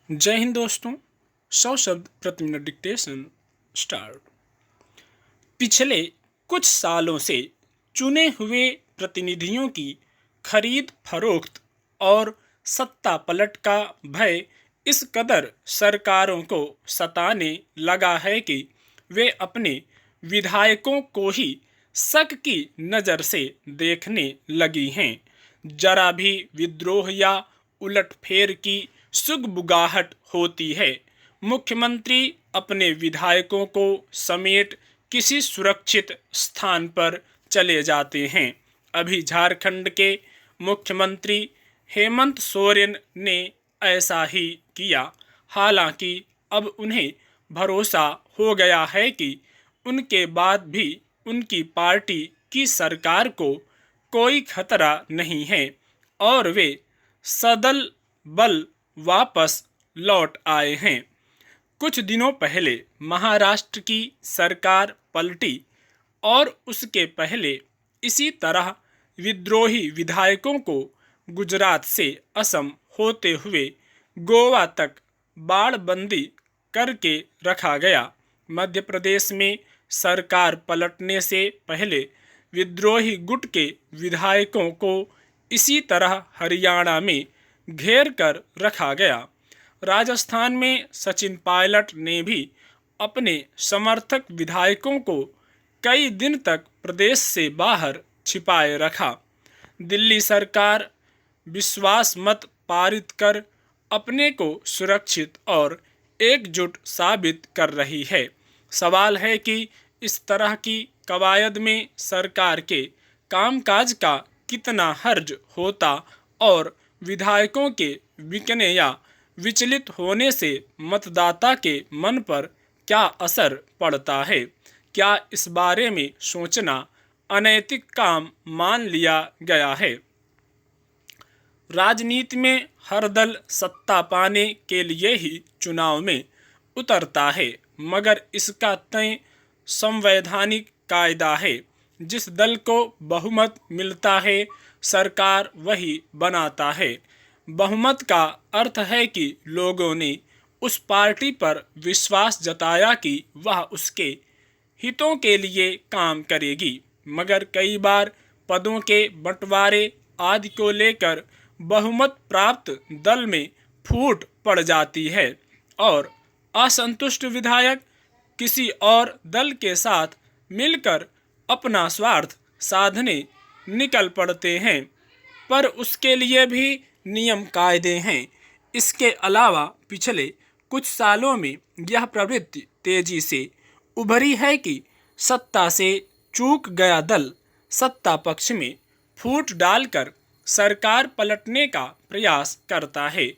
जय हिंद दोस्तों। 100 शब्द प्रति मिनट डिक्टेशन स्टार्ट। पिछले कुछ सालों से चुने हुए प्रतिनिधियों की खरीद फरोख्त और सत्ता पलट का भय इस कदर सरकारों को सताने लगा है कि वे अपने विधायकों को ही शक की नज़र से देखने लगी हैं। जरा भी विद्रोह या उलटफेर की सुगबुगाहट होती है, मुख्यमंत्री अपने विधायकों को समेट किसी सुरक्षित स्थान पर चले जाते हैं। अभी झारखंड के मुख्यमंत्री हेमंत सोरेन ने ऐसा ही किया। हालांकि अब उन्हें भरोसा हो गया है कि उनके बाद भी उनकी पार्टी की सरकार को कोई खतरा नहीं है और वे सदल बल वापस लौट आए हैं। कुछ दिनों पहले महाराष्ट्र की सरकार पलटी और उसके पहले इसी तरह विद्रोही विधायकों को गुजरात से असम होते हुए गोवा तक बाड़बंदी करके रखा गया। मध्य प्रदेश में सरकार पलटने से पहले विद्रोही गुट के विधायकों को इसी तरह हरियाणा में घेर कर रखा गया। राजस्थान में सचिन पायलट ने भी अपने समर्थक विधायकों को कई दिन तक प्रदेश से बाहर छिपाए रखा। दिल्ली सरकार विश्वास मत पारित कर अपने को सुरक्षित और एकजुट साबित कर रही है। सवाल है कि इस तरह की कवायद में सरकार के कामकाज का कितना हर्ज होता और विधायकों के बिकने या विचलित होने से मतदाता के मन पर क्या असर पड़ता है। क्या इस बारे में सोचना अनैतिक काम मान लिया गया है। राजनीति में हर दल सत्ता पाने के लिए ही चुनाव में उतरता है, मगर इसका तय संवैधानिक कायदा है। जिस दल को बहुमत मिलता है सरकार वही बनाता है। बहुमत का अर्थ है कि लोगों ने उस पार्टी पर विश्वास जताया कि वह उसके हितों के लिए काम करेगी। मगर कई बार पदों के बंटवारे आदि को लेकर बहुमत प्राप्त दल में फूट पड़ जाती है और असंतुष्ट विधायक किसी और दल के साथ मिलकर अपना स्वार्थ साधने निकल पड़ते हैं, पर उसके लिए भी नियम कायदे हैं। इसके अलावा पिछले कुछ सालों में यह प्रवृत्ति तेजी से उभरी है कि सत्ता से चूक गया दल सत्ता पक्ष में फूट डालकर सरकार पलटने का प्रयास करता है।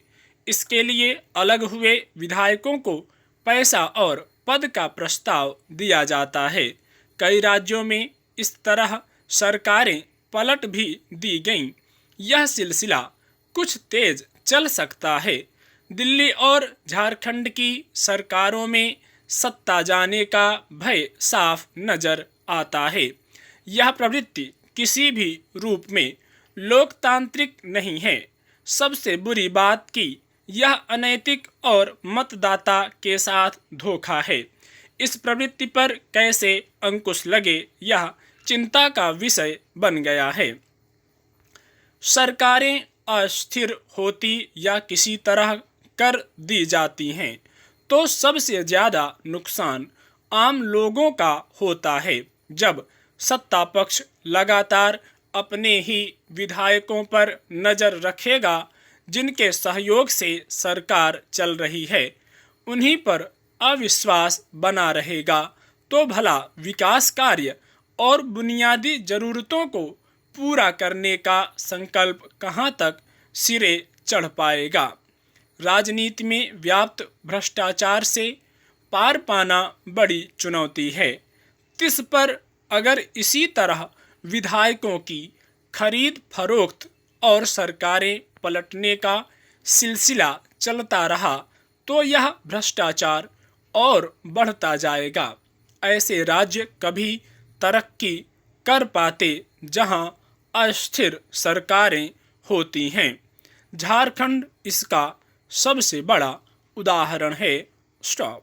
इसके लिए अलग हुए विधायकों को पैसा और पद का प्रस्ताव दिया जाता है। कई राज्यों में इस तरह सरकारें पलट भी दी गईं। यह सिलसिला कुछ तेज चल सकता है। दिल्ली और झारखंड की सरकारों में सत्ता जाने का भय साफ नजर आता है। यह प्रवृत्ति किसी भी रूप में लोकतांत्रिक नहीं है। सबसे बुरी बात कि यह अनैतिक और मतदाता के साथ धोखा है। इस प्रवृत्ति पर कैसे अंकुश लगे यह चिंता का विषय बन गया है। सरकारें अस्थिर होती या किसी तरह कर दी जाती हैं तो सबसे ज़्यादा नुकसान आम लोगों का होता है। जब सत्ता पक्ष लगातार अपने ही विधायकों पर नज़र रखेगा जिनके सहयोग से सरकार चल रही है, उन्हीं पर अविश्वास बना रहेगा, तो भला विकास कार्य और बुनियादी ज़रूरतों को पूरा करने का संकल्प कहाँ तक सिरे चढ़ पाएगा। राजनीति में व्याप्त भ्रष्टाचार से पार पाना बड़ी चुनौती है। तिस पर अगर इसी तरह विधायकों की खरीद फरोख्त और सरकारें पलटने का सिलसिला चलता रहा तो यह भ्रष्टाचार और बढ़ता जाएगा। ऐसे राज्य कभी तरक्की कर पाते जहां अस्थिर सरकारें होती हैं। झारखंड इसका सबसे बड़ा उदाहरण है स्टॉप।